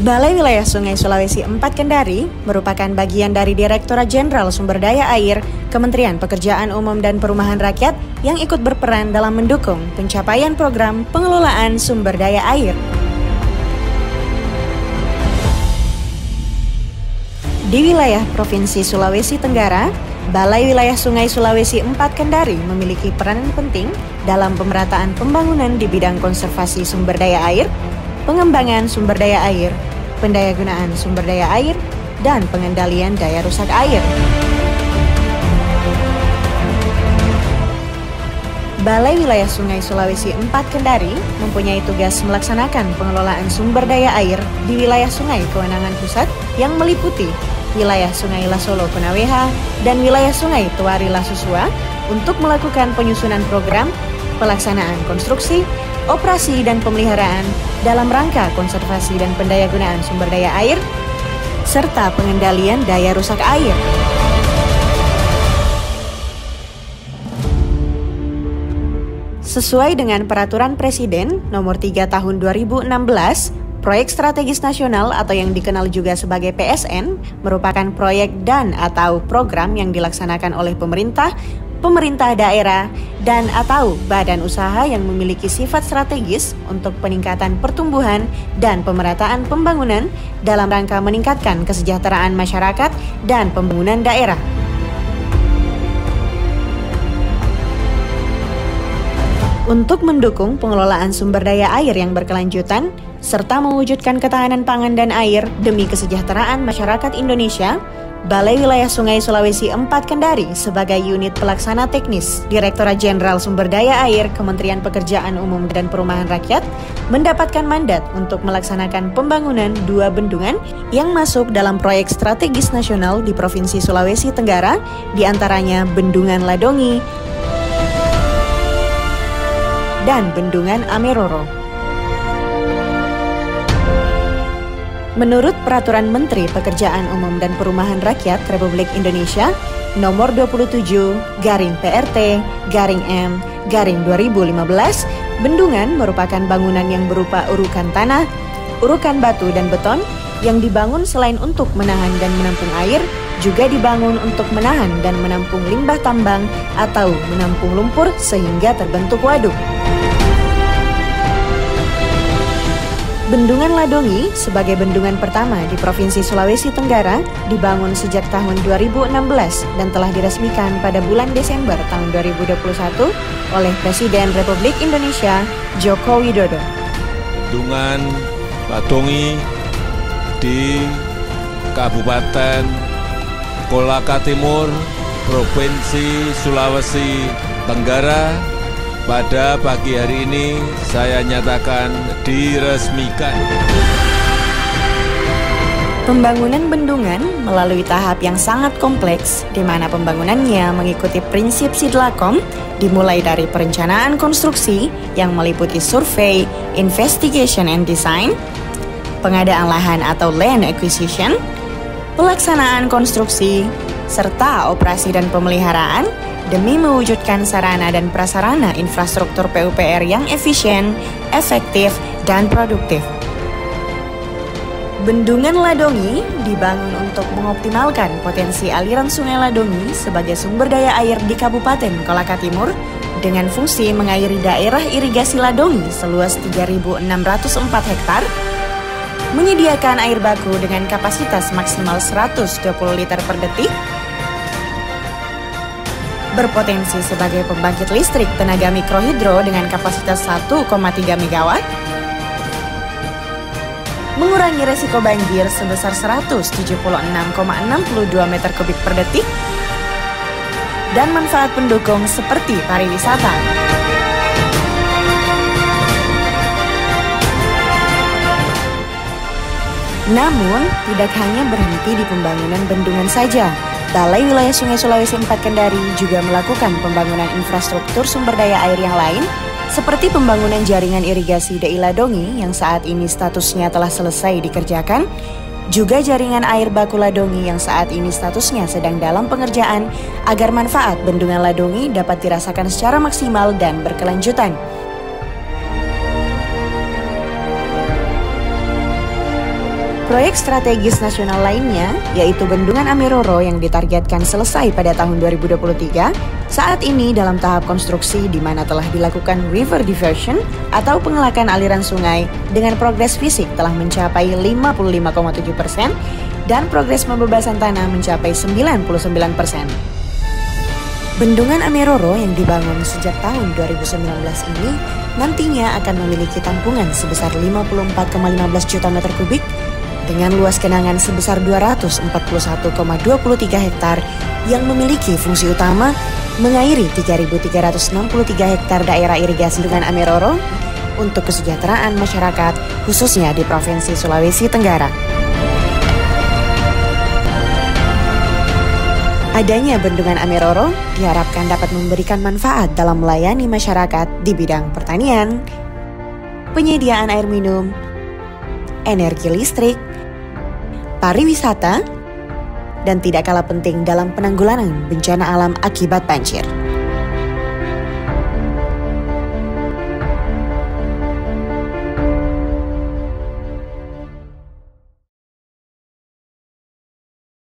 Balai Wilayah Sungai Sulawesi 4 Kendari merupakan bagian dari Direktorat Jenderal Sumber Daya Air, Kementerian Pekerjaan Umum dan Perumahan Rakyat yang ikut berperan dalam mendukung pencapaian program pengelolaan sumber daya air. Di wilayah Provinsi Sulawesi Tenggara, Balai Wilayah Sungai Sulawesi 4 Kendari memiliki peranan penting dalam pemerataan pembangunan di bidang konservasi sumber daya air, pengembangan sumber daya air, pendayagunaan sumber daya air, dan pengendalian daya rusak air. Balai Wilayah Sungai Sulawesi 4 Kendari mempunyai tugas melaksanakan pengelolaan sumber daya air di wilayah sungai kewenangan pusat yang meliputi wilayah Sungai Lasolo Penaweha dan wilayah Sungai Tuari Lasusua untuk melakukan penyusunan program, pelaksanaan konstruksi, operasi dan pemeliharaan dalam rangka konservasi dan pendayagunaan sumber daya air, serta pengendalian daya rusak air. Sesuai dengan Peraturan Presiden Nomor 3 Tahun 2016, Proyek Strategis Nasional atau yang dikenal juga sebagai PSN merupakan proyek dan atau program yang dilaksanakan oleh pemerintah daerah, dan atau badan usaha yang memiliki sifat strategis untuk peningkatan pertumbuhan dan pemerataan pembangunan dalam rangka meningkatkan kesejahteraan masyarakat dan pembangunan daerah. Untuk mendukung pengelolaan sumber daya air yang berkelanjutan, serta mewujudkan ketahanan pangan dan air demi kesejahteraan masyarakat Indonesia, Balai Wilayah Sungai Sulawesi 4 Kendari sebagai unit pelaksana teknis Direktorat Jenderal Sumber Daya Air Kementerian Pekerjaan Umum dan Perumahan Rakyat mendapatkan mandat untuk melaksanakan pembangunan 2 bendungan yang masuk dalam proyek strategis nasional di Provinsi Sulawesi Tenggara, diantaranya Bendungan Ladongi dan Bendungan Ameroro. Menurut Peraturan Menteri Pekerjaan Umum dan Perumahan Rakyat Republik Indonesia Nomor 27/PRT/M/2015, bendungan merupakan bangunan yang berupa urukan tanah, urukan batu dan beton yang dibangun selain untuk menahan dan menampung air, juga dibangun untuk menahan dan menampung limbah tambang atau menampung lumpur sehingga terbentuk waduk. Bendungan Ladongi sebagai bendungan pertama di Provinsi Sulawesi Tenggara dibangun sejak tahun 2016 dan telah diresmikan pada bulan Desember tahun 2021 oleh Presiden Republik Indonesia Joko Widodo. Bendungan Ladongi di Kabupaten Kolaka Timur, Provinsi Sulawesi Tenggara. Pada pagi hari ini saya nyatakan diresmikan. Pembangunan bendungan melalui tahap yang sangat kompleks, di mana pembangunannya mengikuti prinsip Sidlakom, dimulai dari perencanaan konstruksi yang meliputi survei, investigation and design, pengadaan lahan atau land acquisition, pelaksanaan konstruksi, serta operasi dan pemeliharaan, demi mewujudkan sarana dan prasarana infrastruktur PUPR yang efisien, efektif, dan produktif. Bendungan Ladongi dibangun untuk mengoptimalkan potensi aliran Sungai Ladongi sebagai sumber daya air di Kabupaten Kolaka Timur dengan fungsi mengairi daerah irigasi Ladongi seluas 3.604 hektar, menyediakan air baku dengan kapasitas maksimal 120 liter per detik, berpotensi sebagai pembangkit listrik tenaga mikrohidro dengan kapasitas 1,3 MW, mengurangi resiko banjir sebesar 176,62 meter kubik per detik, dan manfaat pendukung seperti pariwisata. Namun, tidak hanya berhenti di pembangunan bendungan saja. Balai Wilayah Sungai Sulawesi 4 Kendari juga melakukan pembangunan infrastruktur sumber daya air yang lain, seperti pembangunan jaringan irigasi DI Ladongi yang saat ini statusnya telah selesai dikerjakan, juga jaringan air baku Ladongi yang saat ini statusnya sedang dalam pengerjaan agar manfaat Bendungan Ladongi dapat dirasakan secara maksimal dan berkelanjutan. Proyek strategis nasional lainnya, yaitu Bendungan Ameroro yang ditargetkan selesai pada tahun 2023, saat ini dalam tahap konstruksi di mana telah dilakukan river diversion atau pengelakan aliran sungai dengan progres fisik telah mencapai 55,7% dan progres pembebasan tanah mencapai 99%. Bendungan Ameroro yang dibangun sejak tahun 2019 ini nantinya akan memiliki tampungan sebesar 54,15 juta meter kubik dengan luas genangan sebesar 241,23 hektar yang memiliki fungsi utama mengairi 3.363 hektar daerah irigasi Bendungan Ameroro untuk kesejahteraan masyarakat khususnya di Provinsi Sulawesi Tenggara. Adanya Bendungan Ameroro diharapkan dapat memberikan manfaat dalam melayani masyarakat di bidang pertanian, penyediaan air minum, energi listrik, pariwisata, dan tidak kalah penting dalam penanggulangan bencana alam akibat banjir.